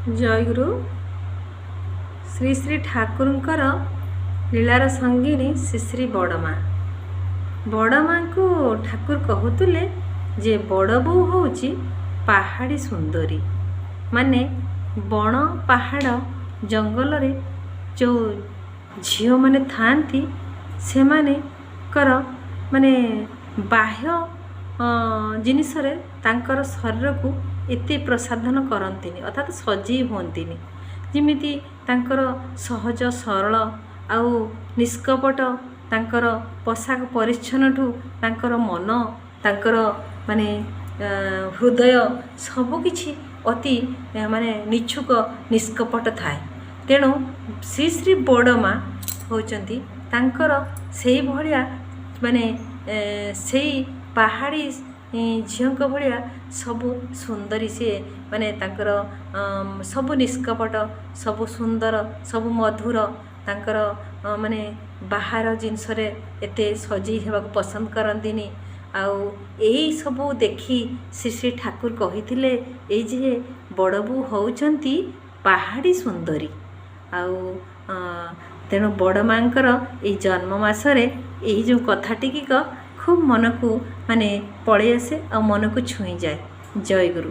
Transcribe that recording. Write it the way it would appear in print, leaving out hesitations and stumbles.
जयगुरु श्री श्री ठाकुरंकर लीलार संगिनी श्री श्री बड़मा बड़मा को ठाकुर कहतुले जे बड़ बो होची पहाड़ी सुंदरी माने बण पहाड़ जंगल रे जो झील माने थांती से माने कर माने बाह्य जिनिस रे तांकर शरीर को एते प्रसाधन करंतिनी अर्थात सजी होंतिनी जिमिति तांकर सहज सरल आउ निष्कपट तांकर पोशाक परिच्छन्न ठू तांकर मन तांकर माने हृदय सबकिछि अति माने निच्छुक निष्कपट थाए। तेणु श्री श्री बड़मा होचंती तांकर सेही भलिया माने सेही पहाड़ी झील भाया सबु सुंदरी सी माने तांकर सबु निष्कपट सबु सुंदर सबु मधुर तांकर माने बाहर जिनस एते सजी हेबाक पसंद करंतिनी आउ एई सबु देखी श्री श्री ठाकुर कहिथिले ए जे बड़बू होउचंती पहाड़ी सुंदरी आउ तेणु बड़ मांकर ए जन्म मासरे एही जो कथा टिकिक खूब मन को माने पड़े आसे आ मन को छुई जाए। जय गुरु।